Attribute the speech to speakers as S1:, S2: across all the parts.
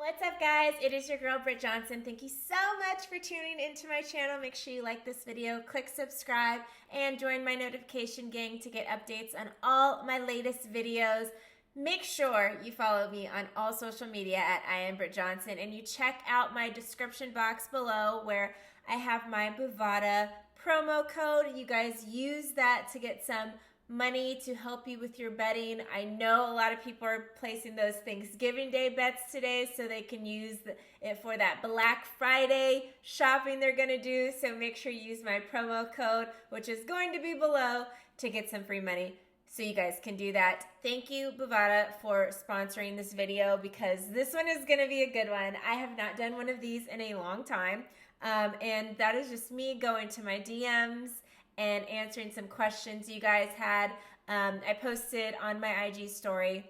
S1: What's up, guys? It is your girl, Britt Johnson. Thank you so much for tuning into my channel. Make sure you like this video, click subscribe, and join my notification gang to get updates on all my latest videos. Make sure you follow me on all social media at I am Britt Johnson, and you check out my description box below where I have my Bovada promo code. You guys use that to get some money to help you with your betting. I know a lot of people are placing those Thanksgiving Day bets today so they can use it for that Black Friday shopping they're going to do. So make sure you use my promo code, which is going to be below, to get some free money so you guys can do that. Thank you, Bovada, for sponsoring this video because this one is going to be a good one. I have not done one of these in a long time, and that is just me going to my DMs and answering some questions you guys had. I posted on my IG story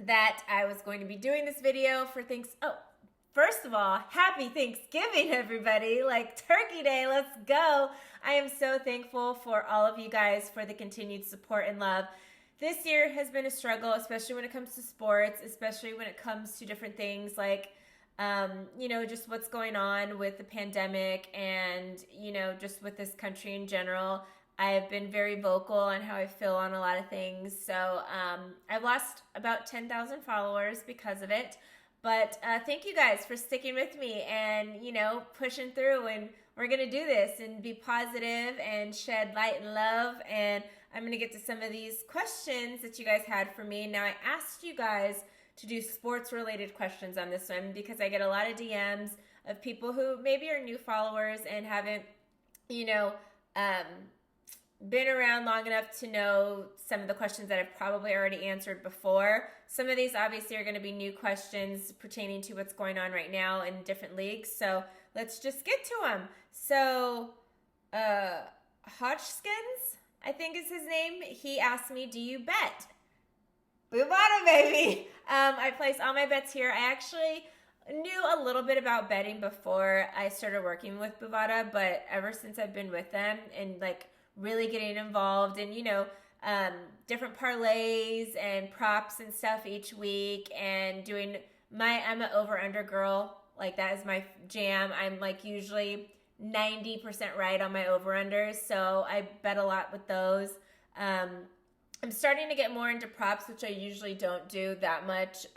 S1: that I was going to be doing this video for first of all, happy Thanksgiving, everybody. Like Turkey Day, let's go. I am so thankful for all of you guys for the continued support and love. This year has been a struggle, especially when it comes to sports, especially when it comes to different things like just what's going on with the pandemic and, just with this country in general. I've been very vocal on how I feel on a lot of things. So I've lost about 10,000 followers because of it. But thank you guys for sticking with me and, pushing through. And we're going to do this and be positive and shed light and love. And I'm going to get to some of these questions that you guys had for me. Now, I asked you guys to do sports-related questions on this one because I get a lot of DMs of people who maybe are new followers and haven't, been around long enough to know some of the questions that I've probably already answered before. Some of these obviously are going to be new questions pertaining to what's going on right now in different leagues. So let's just get to them. So Hodgkins, I think is his name. He asked me, do you bet? Bovada, baby. I place all my bets here. I actually knew a little bit about betting before I started working with Bovada, but ever since I've been with them and really getting involved in, different parlays and props and stuff each week and I'm an over-under girl. That is my jam. I'm usually 90% right on my over-unders, so I bet a lot with those. I'm starting to get more into props, which I usually don't do that much.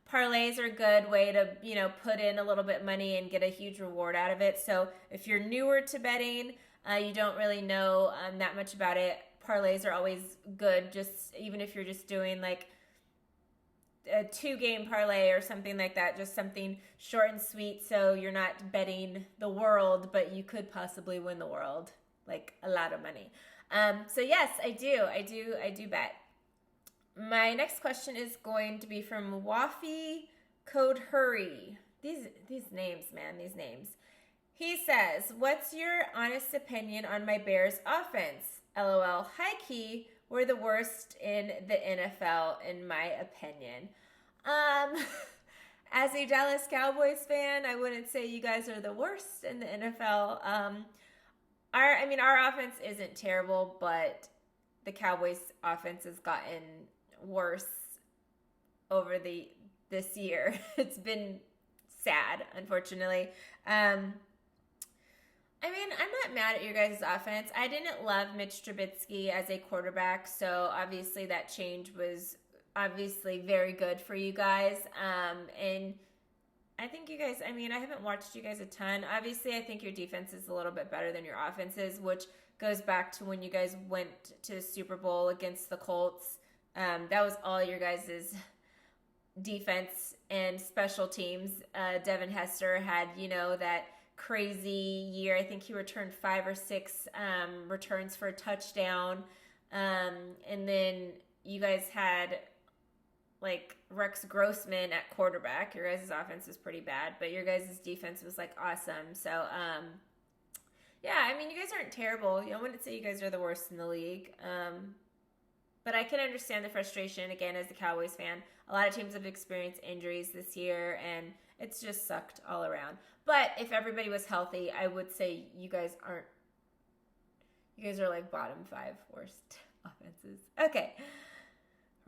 S1: Parlays are a good way to, put in a little bit of money and get a huge reward out of it. So if you're newer to betting, you don't really know that much about it, parlays are always good, just even if you're just doing a 2-game parlay or something like that, just something short and sweet so you're not betting the world, but you could possibly win the world, a lot of money. So yes, I do bet. My next question is going to be from Wafi Code Hurry. These names, man, these names. He says, what's your honest opinion on my Bears offense? LOL, high key, we're the worst in the NFL, in my opinion. As a Dallas Cowboys fan, I wouldn't say you guys are the worst in the NFL. Our offense isn't terrible, but the Cowboys offense has gotten worse over this year. It's been sad, unfortunately. I'm not mad at your guys' offense. I didn't love Mitch Trubisky as a quarterback, so obviously that change was obviously very good for you guys. And I think you guys, I haven't watched you guys a ton. Obviously, I think your defense is a little bit better than your offenses, which goes back to when you guys went to the Super Bowl against the Colts. That was all your guys' defense and special teams. Devin Hester had, that crazy year. I think he returned 5 or 6 returns for a touchdown. And then you guys had Rex Grossman at quarterback. Your guys' offense was pretty bad, but your guys' defense was awesome. So, you guys aren't terrible. I wouldn't say you guys are the worst in the league. But I can understand the frustration, again, as a Cowboys fan. A lot of teams have experienced injuries this year, and it's just sucked all around. But if everybody was healthy, I would say you guys are bottom 5 worst offenses. Okay.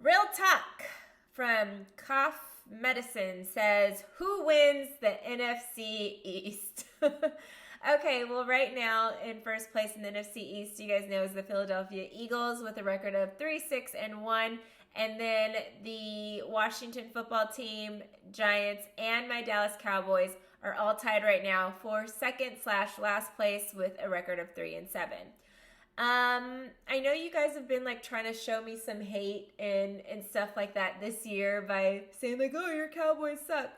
S1: Real talk from Cough Medicine says, who wins the NFC East? Okay, well, right now in first place in the NFC East, you guys know, is the Philadelphia Eagles with a record of 3-6-1. And then the Washington football team, Giants, and my Dallas Cowboys are all tied right now for second/last place with a record of 3-7. I know you guys have been like trying to show me some hate and stuff like that this year by saying like, oh, your Cowboys suck.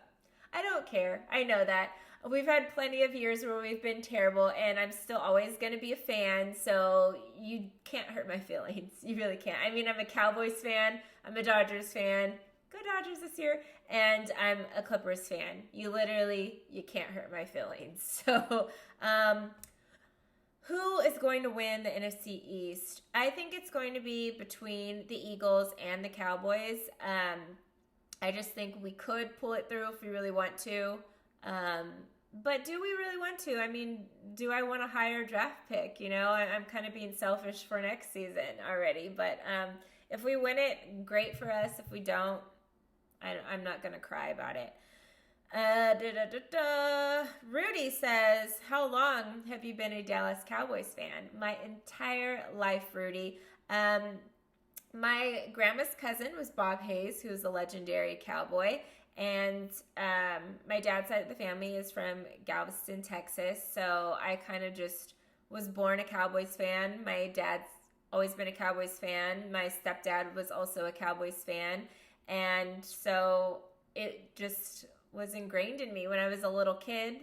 S1: I don't care. I know that. We've had plenty of years where we've been terrible, and I'm still always going to be a fan, so you can't hurt my feelings. You really can't. I mean, I'm a Cowboys fan. I'm a Dodgers fan. Go Dodgers this year. And I'm a Clippers fan. You can't hurt my feelings. So, who is going to win the NFC East? I think it's going to be between the Eagles and the Cowboys. I just think we could pull it through if we really want to. But do we really want to? I mean, do I want a higher draft pick? You know, I'm kind of being selfish for next season already. But if we win it, great for us. If we don't, I'm not going to cry about it. Rudy says, how long have you been a Dallas Cowboys fan? My entire life, Rudy. My grandma's cousin was Bob Hayes, who's a legendary cowboy. And my dad's side of the family is from Galveston, Texas. So I kind of just was born a Cowboys fan. My dad's always been a Cowboys fan. My stepdad was also a Cowboys fan. And so it just was ingrained in me when I was a little kid.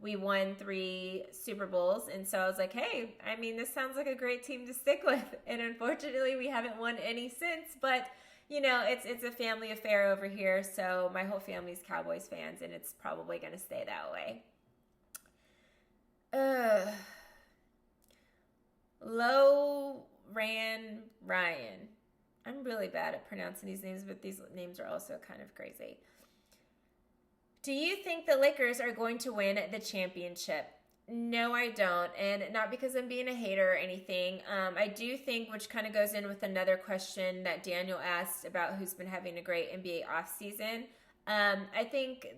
S1: We won 3 Super Bowls. And so I was like, hey, I mean, this sounds like a great team to stick with. And unfortunately, we haven't won any since. But you know, it's a family affair over here, so my whole family's Cowboys fans, and it's probably going to stay that way. Ryan. I'm really bad at pronouncing these names, but these names are also kind of crazy. Do you think the Lakers are going to win the championship? No, I don't, and not because I'm being a hater or anything. I do think, which kind of goes in with another question that Daniel asked about who's been having a great NBA offseason. I think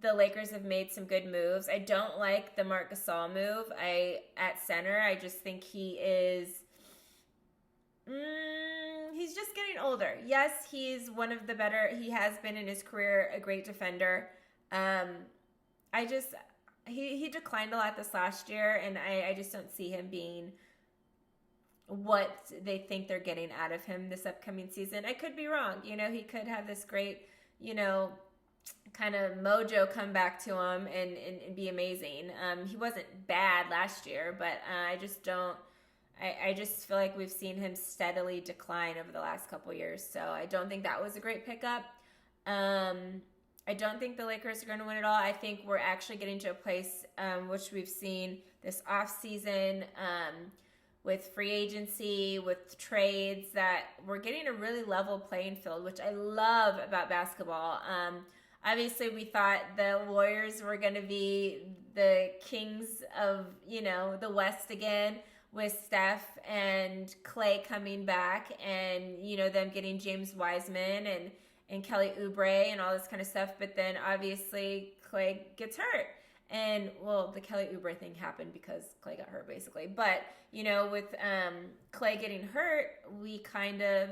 S1: the Lakers have made some good moves. I don't like the Marc Gasol move at center. I just think he is... he's just getting older. Yes, he's one of the better... He has been in his career a great defender. He declined a lot this last year, and I just don't see him being what they think they're getting out of him this upcoming season. I could be wrong. You know, he could have this great, you know, kind of mojo come back to him and be amazing. He wasn't bad last year, but I just don't. I just feel like we've seen him steadily decline over the last couple years, so I don't think that was a great pickup. I don't think the Lakers are going to win it all. I think we're actually getting to a place which we've seen this offseason with free agency, with trades, that we're getting a really level playing field, which I love about basketball. Obviously, we thought the Warriors were going to be the kings of, you know, the West again, with Steph and Clay coming back, and, you know, them getting James Wiseman and Kelly Oubre and all this kind of stuff. But then obviously Clay gets hurt. And, well, the Kelly Oubre thing happened because Clay got hurt, basically. But, you know, with Clay getting hurt, we kind of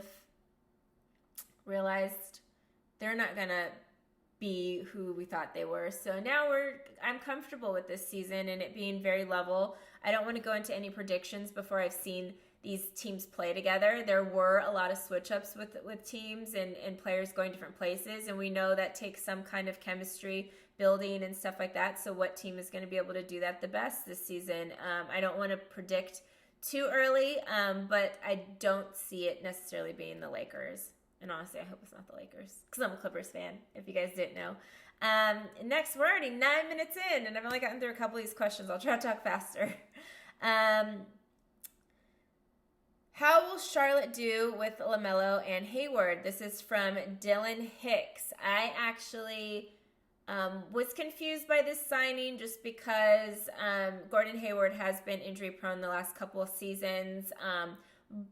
S1: realized they're not going to be who we thought they were. So now I'm comfortable with this season and it being very level. I don't want to go into any predictions before I've seen these teams play together. There were a lot of switch-ups with teams and players going different places, and we know that takes some kind of chemistry building and stuff like that. So what team is going to be able to do that the best this season? I don't want to predict too early, but I don't see it necessarily being the Lakers. And honestly, I hope it's not the Lakers, because I'm a Clippers fan, if you guys didn't know. Next, we're already 9 minutes in, and I've only gotten through a couple of these questions. I'll try to talk faster. How will Charlotte do with LaMelo and Hayward? This is from Dylan Hicks. I actually was confused by this signing just because Gordon Hayward has been injury prone the last couple of seasons.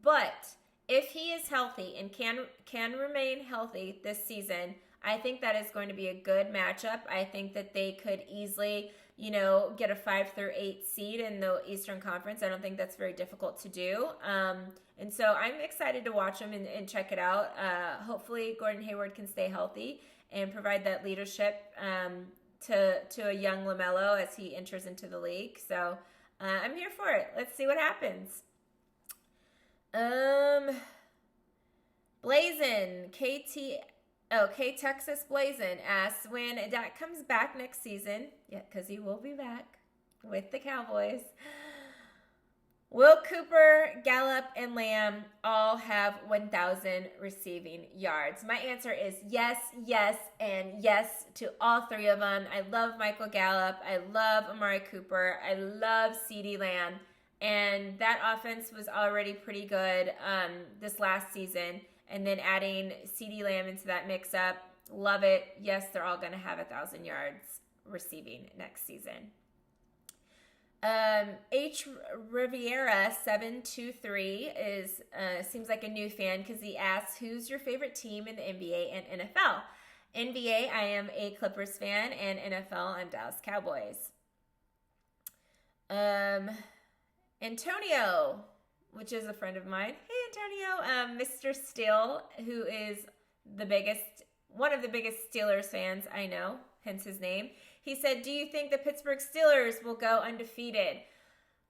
S1: But if he is healthy and can remain healthy this season, I think that is going to be a good matchup. I think that they could easily, get a 5-8 seed in the Eastern Conference. I don't think that's very difficult to do. And so I'm excited to watch them and check it out. Hopefully Gordon Hayward can stay healthy and provide that leadership to a young LaMelo as he enters into the league. So I'm here for it. Let's see what happens. Blazin, Texas Blazin asks when Dak comes back next season, because he will be back with the Cowboys, will Cooper, Gallup, and Lamb all have 1,000 receiving yards? My answer is yes, yes, and yes to all three of them. I love Michael Gallup. I love Amari Cooper. I love CeeDee Lamb. And that offense was already pretty good this last season. And then adding CeeDee Lamb into that mix-up, love it. Yes, they're all going to have 1,000 yards receiving next season. H. Riviera 723 seems like a new fan because he asks, who's your favorite team in the NBA and NFL? NBA, I am a Clippers fan, and NFL, I'm Dallas Cowboys. Antonio, which is a friend of mine. Hey, Antonio. Mr. Steele, who is one of the biggest Steelers fans I know, hence his name. He said, do you think the Pittsburgh Steelers will go undefeated?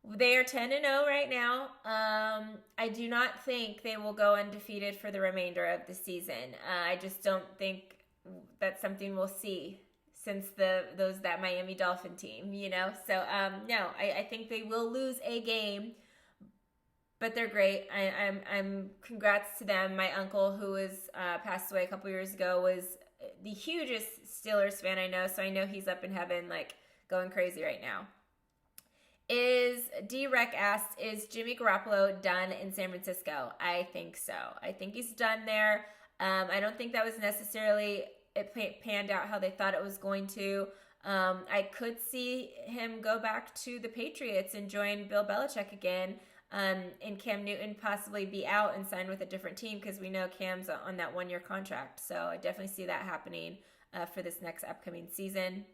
S1: They are 10-0 right now. I do not think they will go undefeated for the remainder of the season. I just don't think that's something we'll see since that Miami Dolphin team, So, no, I think they will lose a game, but they're great. I'm congrats to them. My uncle, who was passed away a couple years ago, was the hugest Steelers fan I know, so I know he's up in heaven, like, going crazy right now. D-Rec asked, is Jimmy Garoppolo done in San Francisco? I think so. I think he's done there. I don't think that was necessarily, it panned out how they thought it was going to. I could see him go back to the Patriots and join Bill Belichick again, and Cam Newton possibly be out and sign with a different team because we know Cam's on that 1-year contract. So I definitely see that happening for this next upcoming season.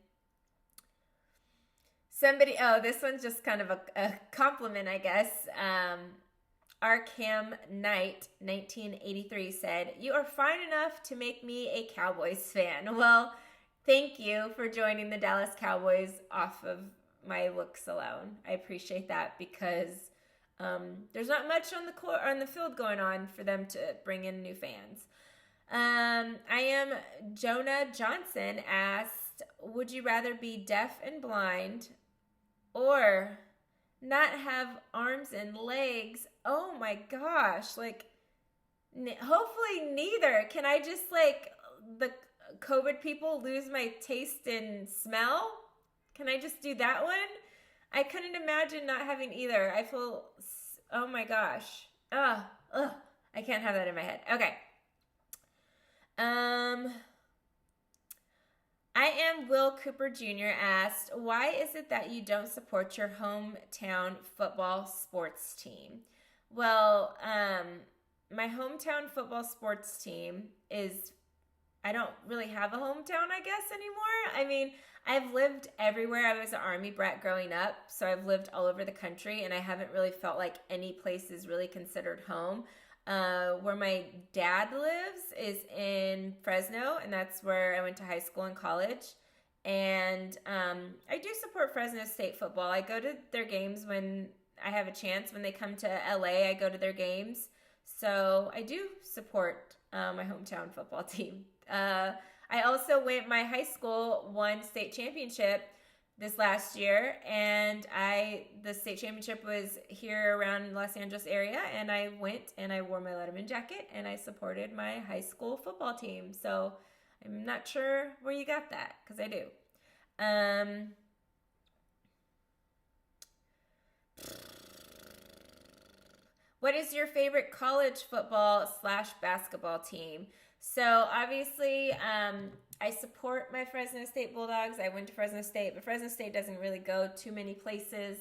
S1: This one's just kind of a compliment, I guess. Our Cam Knight, 1983, said, you are fine enough to make me a Cowboys fan. Well, thank you for joining the Dallas Cowboys off of my looks alone. I appreciate that because there's not much on the field going on for them to bring in new fans. I am Jonah Johnson asked, would you rather be deaf and blind or not have arms and legs? Oh my gosh, hopefully neither. Can I just, the COVID people, lose my taste and smell? Can I just do that one? I couldn't imagine not having either. I feel, oh my gosh. I can't have that in my head. Okay. I am Will Cooper Jr. asked, why is it that you don't support your hometown football sports team? Well, my hometown football sports team I don't really have a hometown, I guess, anymore. I mean, I've lived everywhere. I was an Army brat growing up, so I've lived all over the country, and I haven't really felt like any place is really considered home. Where my dad lives is in Fresno, and that's where I went to high school and college. And I do support Fresno State football. I go to their games when I have a chance. When they come to LA, I go to their games. So I do support my hometown football team. I also my high school won state championship this last year, and the state championship was here around Los Angeles area, and I went and I wore my Letterman jacket and I supported my high school football team. So I'm not sure where you got that, because I do. What is your favorite college football / basketball team? So obviously, I support my Fresno State Bulldogs. I went to Fresno State, but Fresno State doesn't really go too many places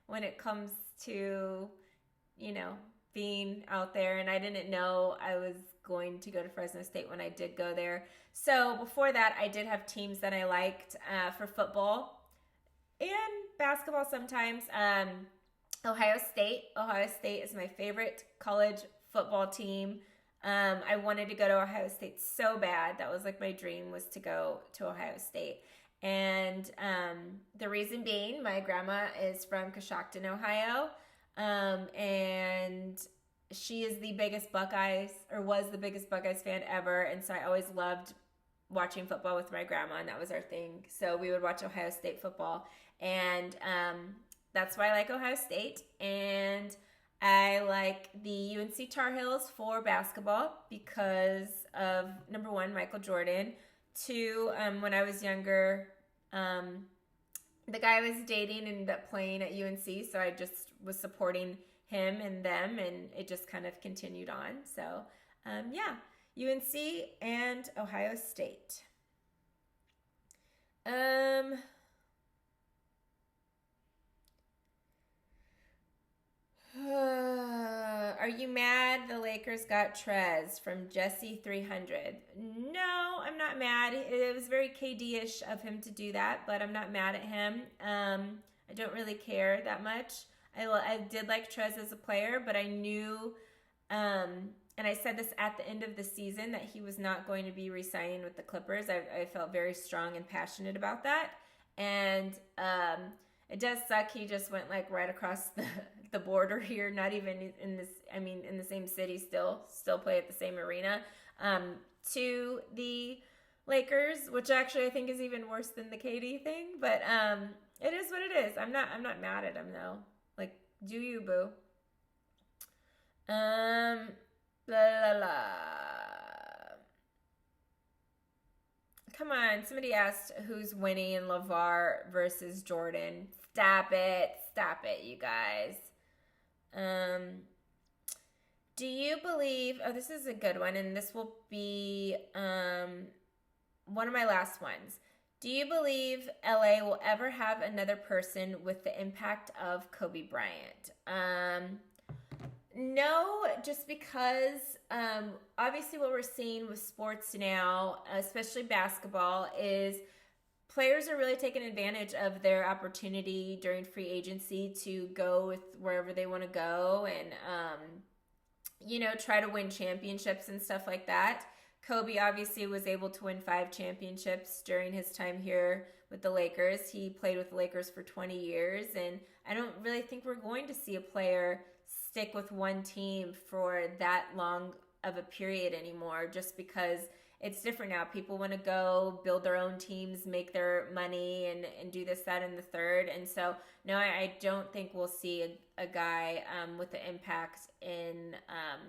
S1: when it comes to, being out there, and I didn't know I was going to go to Fresno State when I did go there. So before that, I did have teams that I liked for football and basketball sometimes. Ohio State. Ohio State is my favorite college football team. I wanted to go to Ohio State so bad. That was like my dream, was to go to Ohio State. And the reason being, my grandma is from Coshocton, Ohio. And she is the biggest Buckeyes, or was the biggest Buckeyes fan ever. And so I always loved watching football with my grandma, and that was our thing. So we would watch Ohio State football. And that's why I like Ohio State. And I like the UNC Tar Heels for basketball because of, number one, Michael Jordan. Two, when I was younger, the guy I was dating ended up playing at UNC, so I just was supporting him and them, and it just kind of continued on. So, yeah, UNC and Ohio State. Are you mad the Lakers got Trez from Jesse300? No, I'm not mad. It was very KD-ish of him to do that, but I'm not mad at him. I don't really care that much. I did like Trez as a player, but I knew, and I said this at the end of the season, that he was not going to be re-signing with the Clippers. I felt very strong and passionate about that. And it does suck. He just went like right across the border here, not even in this, I mean, in the same city, still play at the same arena, to the Lakers, which actually I think is even worse than the KD thing, but it is what it is. I'm not mad at him though. Like, do you, boo? Blah, blah, blah. Come on, somebody asked who's winning in LeVar versus Jordan. Stop it, you guys. Do you believe, oh, this is a good one, and this will be one of my last ones. Do you believe LA will ever have another person with the impact of Kobe Bryant? No, just because obviously what we're seeing with sports now, especially basketball, is players are really taking advantage of their opportunity during free agency to go with wherever they want to go and, try to win championships and stuff like that. Kobe obviously was able to win 5 championships during his time here with the Lakers. He played with the Lakers for 20 years, and I don't really think we're going to see a player stick with one team for that long of a period anymore, just because it's different now. People want to go build their own teams, make their money, and do this, that, and the third. And so, no, I don't think we'll see a guy with the impact in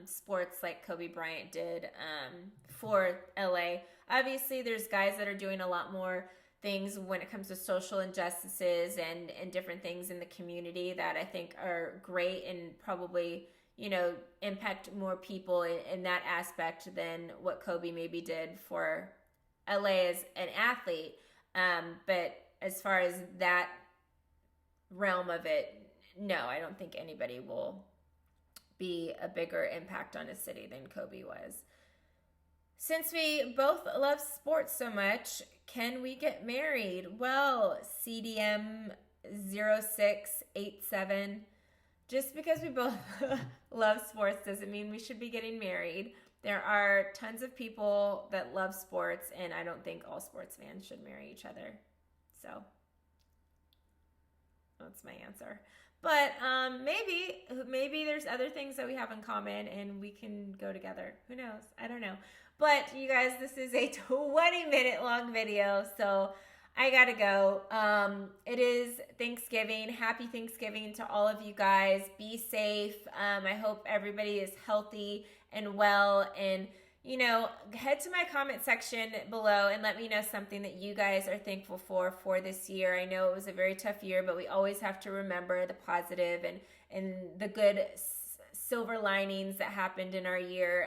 S1: sports like Kobe Bryant did for LA. Obviously, there's guys that are doing a lot more things when it comes to social injustices and different things in the community that I think are great and probably, impact more people in that aspect than what Kobe maybe did for LA as an athlete. But as far as that realm of it, no, I don't think anybody will be a bigger impact on a city than Kobe was. Since we both love sports so much, can we get married? Well, CDM0687, just because we both love sports doesn't mean we should be getting married. There are tons of people that love sports, and I don't think all sports fans should marry each other. So that's my answer. But maybe there's other things that we have in common and we can go together. Who knows? I don't know. But you guys, this is a 20-minute long video, so I gotta go. It is Thanksgiving. Happy Thanksgiving to all of you guys. Be safe. I hope everybody is healthy and well. And, head to my comment section below and let me know something that you guys are thankful for this year. I know it was a very tough year, but we always have to remember the positive and the good silver linings that happened in our year.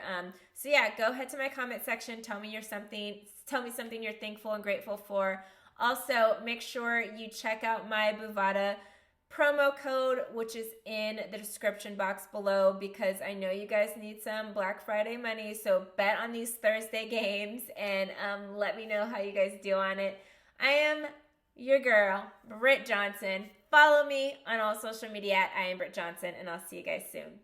S1: So yeah, go ahead to my comment section. Tell me something you're thankful and grateful for. Also, make sure you check out my Bovada promo code, which is in the description box below, because I know you guys need some Black Friday money. So bet on these Thursday games and let me know how you guys do on it. I am your girl, Britt Johnson. Follow me on all social media at I am Britt Johnson, and I'll see you guys soon.